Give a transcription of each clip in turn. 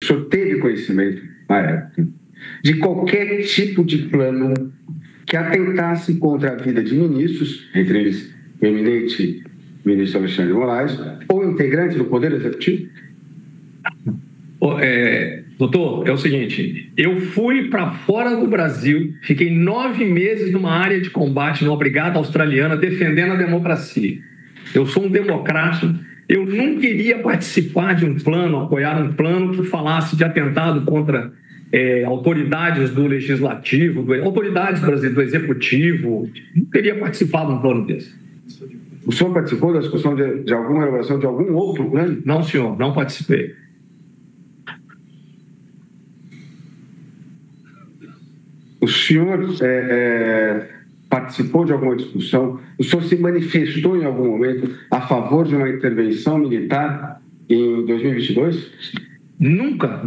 senhor teve conhecimento, na época, de qualquer tipo de plano que atentasse contra a vida de ministros, entre eles o eminente ministro Alexandre de Moraes, ou integrantes do Poder Executivo? Doutor, é o seguinte, eu fui para fora do Brasil, fiquei 9 meses numa área de combate numa brigada australiana defendendo a democracia. Eu sou um democrata, eu não queria participar de um plano, apoiar um plano que falasse de atentado contra autoridades do Legislativo, autoridades brasileiras, do Executivo. Não queria participar de um plano desse. O senhor participou da discussão de alguma elaboração de algum outro plano? Não, senhor, não participei. O senhor participou de alguma discussão? O senhor se manifestou em algum momento a favor de uma intervenção militar em 2022? Nunca.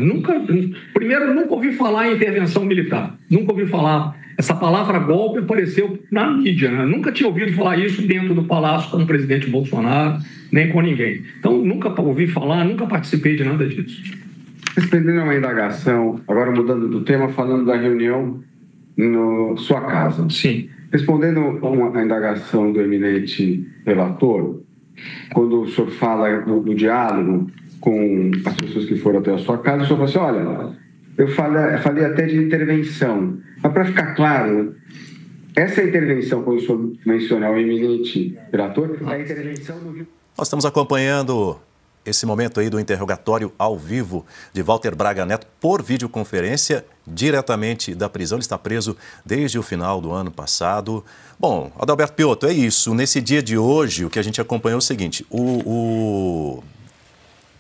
Primeiro, nunca ouvi falar em intervenção militar. Nunca ouvi falar. Essa palavra golpe apareceu na mídia, né? Nunca tinha ouvido falar isso dentro do Palácio com o presidente Bolsonaro, nem com ninguém. Então, nunca ouvi falar, nunca participei de nada disso. Respondendo a uma indagação, agora mudando do tema, falando da reunião na sua casa. Sim. Respondendo a uma indagação do eminente relator, quando o senhor fala do diálogo com as pessoas que foram até a sua casa, o senhor falou assim, olha, eu falei até de intervenção. Mas para ficar claro, essa intervenção, quando o senhor mencionar o eminente relator, é a intervenção do Rio. Nós estamos acompanhando esse momento aí do interrogatório ao vivo de Walter Braga Neto por videoconferência, diretamente da prisão. Ele está preso desde o final do ano passado. Bom, Adalberto Piotto, é isso. Nesse dia de hoje, o que a gente acompanhou é o seguinte,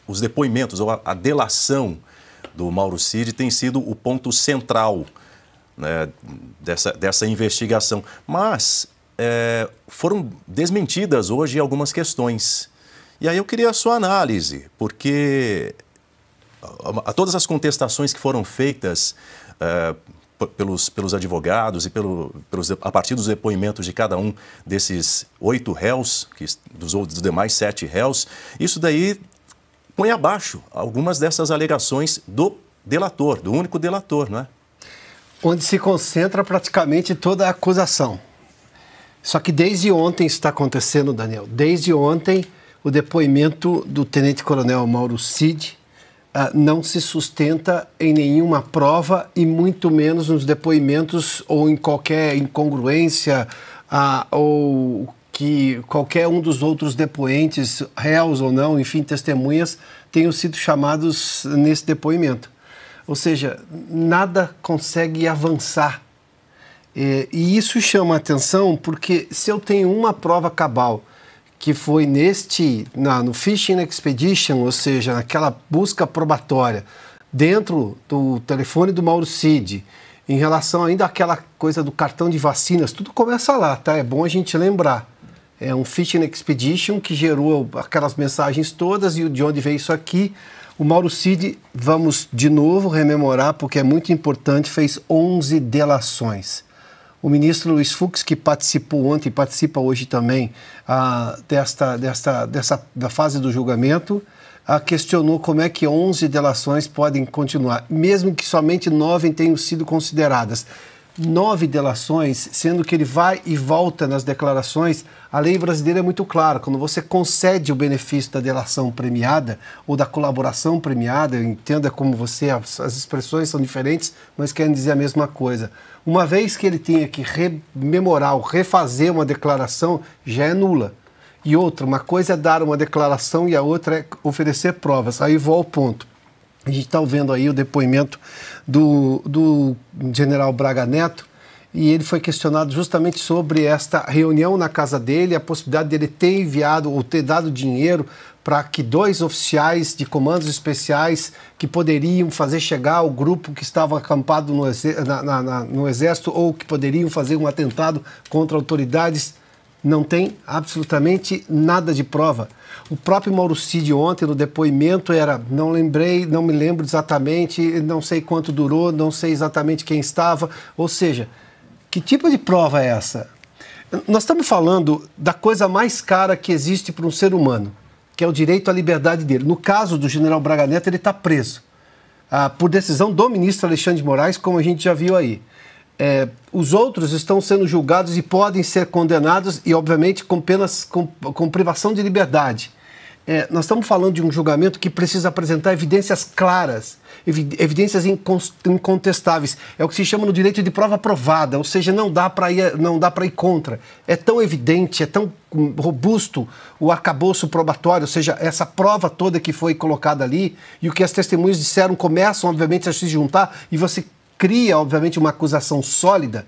os depoimentos, ou a delação do Mauro Cid tem sido o ponto central, né, dessa investigação. Mas foram desmentidas hoje algumas questões. E aí eu queria a sua análise, porque a todas as contestações que foram feitas pelos advogados e a partir dos depoimentos de cada um desses 8 réus, dos demais 7 réus, isso daí põe abaixo algumas dessas alegações do delator, do único delator, não é? Onde se concentra praticamente toda a acusação. Só que desde ontem está acontecendo, Daniel, desde ontem o depoimento do tenente-coronel Mauro Cid não se sustenta em nenhuma prova e muito menos nos depoimentos ou em qualquer incongruência ou que qualquer um dos outros depoentes, réus ou não, enfim, testemunhas, tenham sido chamados nesse depoimento. Ou seja, nada consegue avançar. E isso chama a atenção porque se eu tenho uma prova cabal que foi no Fishing Expedition, ou seja, naquela busca probatória, dentro do telefone do Mauro Cid, em relação ainda àquela coisa do cartão de vacinas, tudo começa lá, tá? É bom a gente lembrar. É um Fishing Expedition que gerou aquelas mensagens todas e de onde veio isso aqui. O Mauro Cid, vamos de novo rememorar, porque é muito importante, fez 11 delações. O ministro Luiz Fux, que participou ontem e participa hoje também da fase do julgamento, questionou como é que 11 delações podem continuar, mesmo que somente 9 tenham sido consideradas. 9 delações, sendo que ele vai e volta nas declarações, a lei brasileira é muito clara. Quando você concede o benefício da delação premiada ou da colaboração premiada, entenda como as expressões são diferentes, mas querem dizer a mesma coisa. Uma vez que ele tenha que rememorar ou refazer uma declaração, já é nula. E outra, uma coisa é dar uma declaração e a outra é oferecer provas. Aí vou ao ponto. A gente está vendo aí o depoimento do general Braga Neto e ele foi questionado justamente sobre esta reunião na casa dele, a possibilidade dele ter enviado ou ter dado dinheiro para que 2 oficiais de comandos especiais que poderiam fazer chegar o grupo que estava acampado no Exército ou que poderiam fazer um atentado contra autoridades. Não tem absolutamente nada de prova. O próprio Mauro Cid ontem no depoimento não me lembro exatamente, não sei quanto durou, não sei exatamente quem estava. Ou seja, que tipo de prova é essa? Nós estamos falando da coisa mais cara que existe para um ser humano, que é o direito à liberdade dele. No caso do general Braga Neto, ele está preso. por decisão do ministro Alexandre de Moraes, como a gente já viu aí. Os outros estão sendo julgados e podem ser condenados e, obviamente, com penas com privação de liberdade. Nós estamos falando de um julgamento que precisa apresentar evidências claras, evidências incontestáveis. É o que se chama no direito de prova provada, ou seja, não dá para ir contra. É tão evidente, é tão robusto o arcabouço probatório, ou seja, essa prova toda que foi colocada ali e o que as testemunhas disseram começam, obviamente, a se juntar e você cria, obviamente, uma acusação sólida.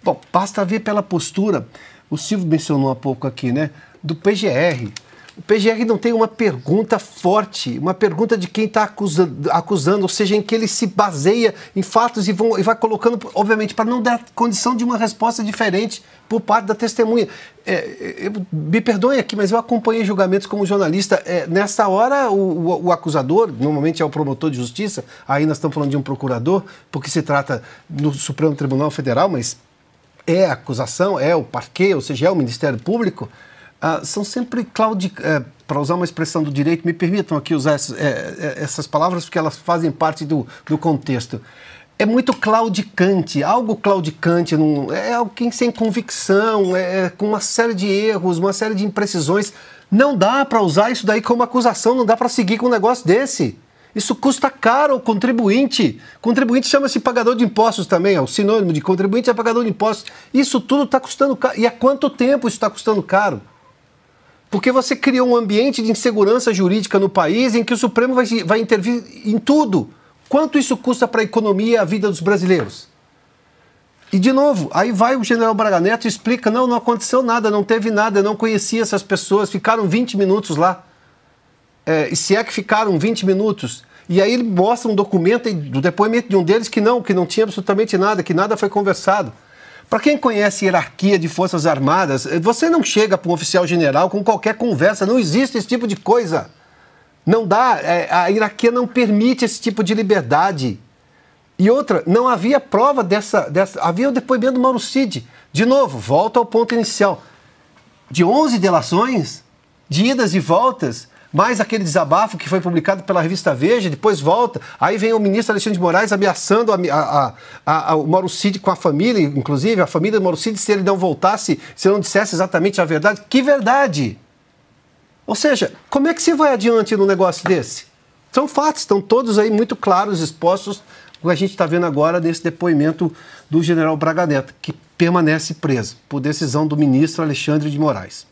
Bom, basta ver pela postura, o Silvio mencionou há pouco aqui, né, do PGR. O PGR não tem uma pergunta forte, uma pergunta de quem está acusando, ou seja, em que ele se baseia em fatos e vai colocando, obviamente, para não dar condição de uma resposta diferente por parte da testemunha. Me perdoem aqui, mas eu acompanhei julgamentos como jornalista. Nessa hora, o acusador, normalmente é o promotor de justiça, aí nós estamos falando de um procurador, porque se trata do Supremo Tribunal Federal, mas é a acusação, é o parquê, ou seja, é o Ministério Público. São sempre para usar uma expressão do direito, me permitam aqui usar essas palavras porque elas fazem parte do contexto. É muito claudicante, algo claudicante, é alguém sem convicção, com uma série de erros, uma série de imprecisões. Não dá para usar isso daí como acusação, não dá para seguir com um negócio desse. Isso custa caro ao contribuinte. Contribuinte chama-se pagador de impostos também, o sinônimo de contribuinte é pagador de impostos. Isso tudo está custando caro. E há quanto tempo isso está custando caro? Porque você criou um ambiente de insegurança jurídica no país em que o Supremo vai intervir em tudo. Quanto isso custa para a economia e a vida dos brasileiros? E, de novo, aí vai o general Braga Neto e explica, não aconteceu nada, não teve nada, eu não conhecia essas pessoas, ficaram 20 minutos lá. E se é que ficaram 20 minutos. E aí ele mostra um documento do depoimento de um deles que não tinha absolutamente nada, que nada foi conversado. Para quem conhece hierarquia de Forças Armadas, você não chega para um oficial general com qualquer conversa, não existe esse tipo de coisa. Não dá, a hierarquia não permite esse tipo de liberdade. E outra, não havia prova havia o depoimento do Mauro Cid. De novo, volta ao ponto inicial. De 11 delações, de idas e voltas, mais aquele desabafo que foi publicado pela revista Veja, depois volta, aí vem o ministro Alexandre de Moraes ameaçando o Mauro Cid com a família, inclusive a família do Mauro Cid, se ele não voltasse, se não dissesse exatamente a verdade. Que verdade? Ou seja, como é que se vai adiante num negócio desse? São fatos, estão todos aí muito claros, expostos, o que a gente está vendo agora nesse depoimento do general Braga Neto, que permanece preso por decisão do ministro Alexandre de Moraes.